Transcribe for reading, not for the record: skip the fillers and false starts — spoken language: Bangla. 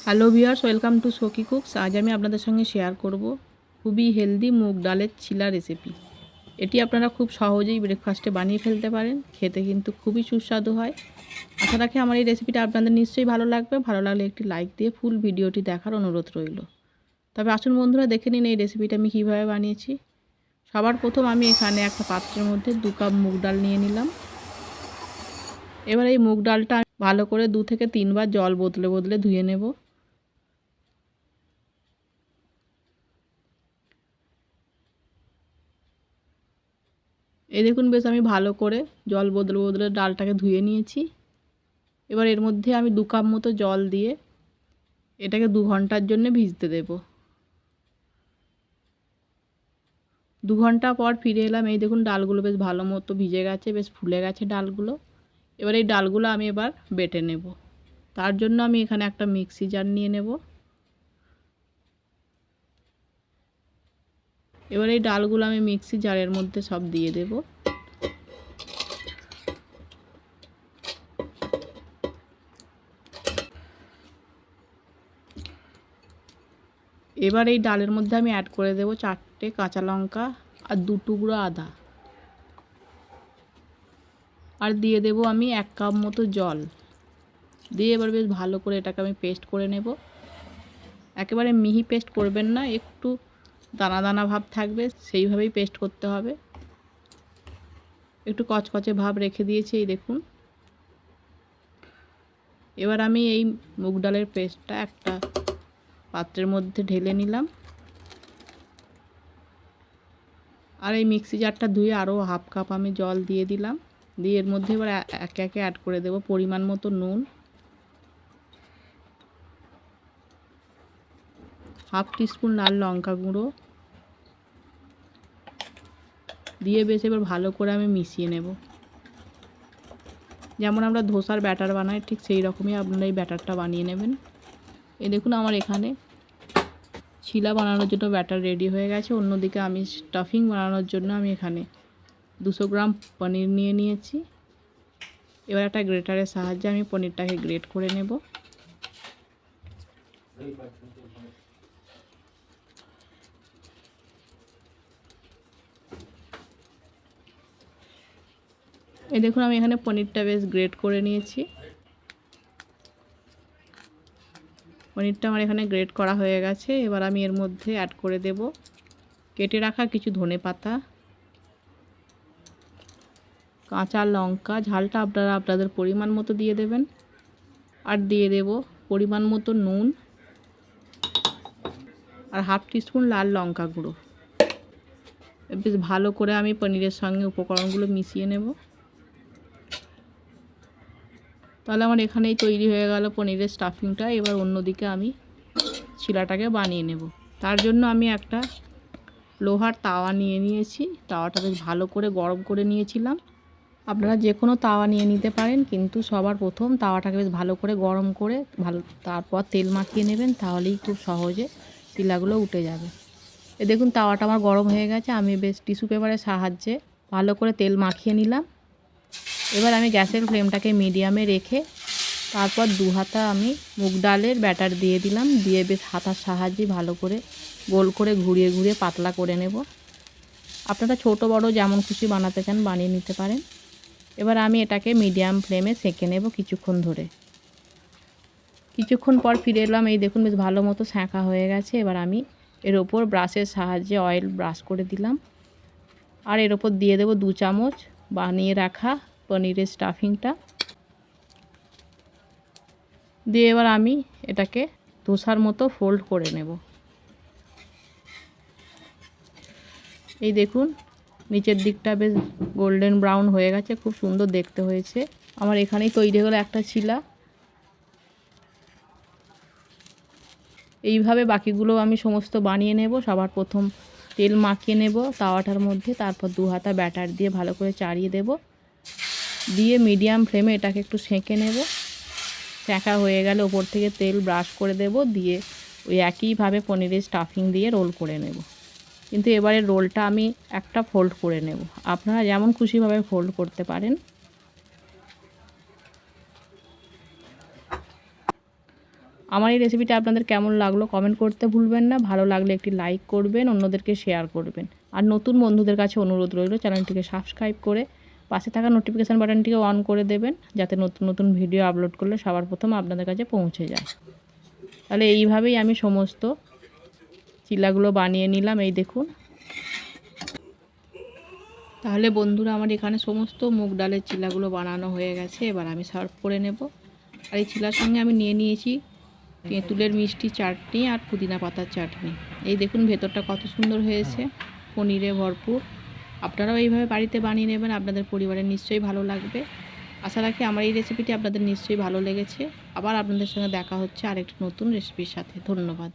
হ্যালো ভিউয়ার্স, ওয়েলকাম টু সখী কুকস। আজ আমি আপনাদের সঙ্গে শেয়ার করব খুবই হেলদি মুগ ডালের চিলা রেসিপি। এটি আপনারা খুব সহজেই ব্রেকফাস্টে বানিয়ে ফেলতে পারেন। খেতে কিন্তু খুবই সুস্বাদু হয়। আশা রাখি আমার এই রেসিপিটা আপনাদের নিশ্চয়ই ভালো লাগবে। ভালো লাগলে একটি লাইক দিয়ে ফুল ভিডিওটি দেখার অনুরোধ রইল। তবে আসুন বন্ধুরা, দেখে নিন এই রেসিপিটা আমি কীভাবে বানিয়েছি। সবার প্রথম আমি এখানে একটা পাত্রের মধ্যে 2 কাপ মুগ ডাল নিয়ে নিলাম। এবার এই মুগ ডালটা ভালো করে 2 থেকে 3 বার জল বদলে বদলে ধুয়ে নেব। এই দেখুন, বেশ আমি ভালো করে জল বদলে বদলে ডালটাকে ধুয়ে নিয়েছি। এবার এর মধ্যে আমি 2 কাপ মতো জল দিয়ে এটাকে 2 ঘন্টার জন্য ভিজতে দেব। 2 ঘন্টা পর ফিরে এলাম। এই দেখুন, ডালগুলো বেশ ভালো মতো ভিজে গেছে, বেশ ফুলে গেছে ডালগুলো। এবার এই ডালগুলো আমি এবার বেটে নেব। তার জন্য আমি এখানে একটা মিক্সি জার নিয়ে নেব। এবার এই ডালগুলো আমি মিক্সি জারের মধ্যে সব দিয়ে দেব। এবার এই ডালের মধ্যে আমি অ্যাড করে দেব 4টে কাঁচা লঙ্কা আর 2 টুকরো আদা, আর দিয়ে দেব আমি 1 কাপ মতো জল দিয়ে এবার বেশ ভালো করে এটাকে আমি পেস্ট করে নেব। একেবারে মিহি পেস্ট করবেন না, একটু দানা দানা ভাব থাকবে, সেইভাবেই পেস্ট করতে হবে। একটু কচকচে ভাব রেখে দিয়েছি, এই দেখুন। এবার আমি এই মুগ ডালের পেস্টটা একটা পাত্রের মধ্যে ঢেলে নিলাম। আর এই মিক্সি জারটা ধুয়ে আরও 1/2 কাপ আমি জল দিয়ে দিলাম। দিয়ে এর মধ্যে এবার একে একে অ্যাড করে দেব পরিমাণ মতো নুন, 1/2 টিস্পুন লাল লঙ্কা গুঁড়ো দিয়ে বেশ এবার ভালো করে আমি মিশিয়ে নেব। যেমন আমরা ধোসার ব্যাটার বানাই ঠিক সেই রকমই আপনারা এই ব্যাটারটা বানিয়ে নেবেন। এই দেখুন, আমার এখানে চিলা বানানোর জন্য ব্যাটার রেডি হয়ে গেছে। অন্যদিকে আমি স্টাফিং বানানোর জন্য আমি এখানে 200 গ্রাম পনির নিয়ে নিয়েছি। এবার একটা গ্রেটারের সাহায্যে আমি পনিরটাকে গ্রেট করে নেব। এই দেখুন, আমি এখানে পনিরটা বেশ গ্রেট করে নিয়েছি। পনিরটা আমার এখানে গ্রেট করা হয়ে গেছে। এবার আমি এর মধ্যে অ্যাড করে দেব কেটে রাখা কিছু ধনেপাতা, কাঁচা লঙ্কা, ঝালটা আপনারা আপনাদের পরিমাণ মতো দিয়ে দেবেন। আর দিয়ে দেব পরিমাণ মতো নুন আর 1/2 টিস্পুন লাল লঙ্কা গুঁড়ো। বেশ ভালো করে আমি পনিরের সঙ্গে উপকরণগুলো মিশিয়ে নেব। তাহলে আমার এখানেই তৈরি হয়ে গেল পনিরের স্টাফিংটা। এবার অন্যদিকে আমি চিলাটাকে বানিয়ে নেব। তার জন্য আমি একটা লোহার তাওয়া নিয়ে নিয়েছি। তাওয়াটা বেশ ভালো করে গরম করে নিয়েছিলাম। আপনারা যে কোনো তাওয়া নিয়ে নিতে পারেন, কিন্তু সবার প্রথম তাওয়াটাকে বেশ ভালো করে গরম করে তারপর তেল মাখিয়ে নেবেন, তাহলেই খুব সহজে চিলাগুলো উঠে যাবে। দেখুন, তাওয়াটা আমার গরম হয়ে গেছে। আমি বেশ টিস্যু পেপারের সাহায্যে ভালো করে তেল মাখিয়ে নিলাম। এবার আমি গ্যাসের ফ্লেমটাকে মিডিয়ামে রেখে তারপর 2 হাতা আমি মুগ ডালের ব্যাটার দিয়ে দিলাম। দিয়ে বেশ হাতার সাহায্যে ভালো করে গোল করে ঘুরিয়ে ঘুরিয়ে পাতলা করে নেব। আপনারা ছোট বড় যেমন খুশি বানাতে চান বানিয়ে নিতে পারেন। এবার আমি এটাকে মিডিয়াম ফ্লেমে সেঁকে নেব কিছুক্ষণ ধরে। কিছুক্ষণ পর ফিরে এলাম। এই দেখুন, বেশ ভালো মতো সেঁকা হয়ে গেছে। এবার আমি এর ওপর ব্রাশের সাহায্যে অয়েল ব্রাশ করে দিলাম। আর এর ওপর দিয়ে দেব 2 চামচ বানিয়ে রাখা পনিরের স্টাফিংটা। দিয়ে এবার আমি এটাকে ধোসার মতো ফোল্ড করে নেব। এই দেখুন, নিচের দিকটা বেশ গোল্ডেন ব্রাউন হয়ে গেছে, খুব সুন্দর দেখতে হয়েছে। আমার এখানেই তৈরি হলো একটা চিলা। এইভাবে বাকিগুলো আমি সমস্ত বানিয়ে নেব। সবার প্রথম তেল মাখিয়ে নেব তাওয়াটার মধ্যে, তারপর 2 হাতা ব্যাটার দিয়ে ভালো করে চাড়িয়ে দেব। দিয়ে মিডিয়াম ফ্লেমে এটাকে একটু সেঁকে নেব। সেঁকা হয়ে গেলে ওপর থেকে তেল ব্রাশ করে দেব। দিয়ে ওই একইভাবে পনিরের স্টাফিং দিয়ে রোল করে নেব। কিন্তু এবারে রোলটা আমি একটা ফোল্ড করে নেব। আপনারা যেমন খুশিভাবে ফোল্ড করতে পারেন। আমার এই রেসিপিটা আপনাদের কেমন লাগলো কমেন্ট করতে ভুলবেন না। ভালো লাগলে একটি লাইক করবেন, অন্যদেরকে শেয়ার করবেন। আর নতুন বন্ধুদের কাছে অনুরোধ রইল চ্যানেলটিকে সাবস্ক্রাইব করে পাশে থাকা নোটিফিকেশান বাটনটিকে অন করে দেবেন, যাতে নতুন নতুন ভিডিও আপলোড করলে সবার প্রথম আপনাদের কাছে পৌঁছে যায়। তাহলে এইভাবেই আমি সমস্ত চিলাগুলো বানিয়ে নিলাম, এই দেখুন। তাহলে বন্ধুরা আমার এখানে সমস্ত মুগ ডালের চিলাগুলো বানানো হয়ে গেছে। এবার আমি সার্ভ করে নেব। আর এই চিলার সঙ্গে আমি নিয়ে নিয়েছি তেঁতুলের মিষ্টি চাটনি আর পুদিনা পাতার চাটনি। এই দেখুন ভেতরটা কত সুন্দর হয়েছে, পনিরে ভরপুর। আপনারাও এইভাবে বাড়িতে বানিয়ে নেবেন, আপনাদের পরিবারের নিশ্চয়ই ভালো লাগবে। আশা রাখি আমার এই রেসিপিটি আপনাদের নিশ্চয়ই ভালো লেগেছে। আবার আপনাদের সঙ্গে দেখা হচ্ছে আরেকটি নতুন রেসিপির সাথে। ধন্যবাদ।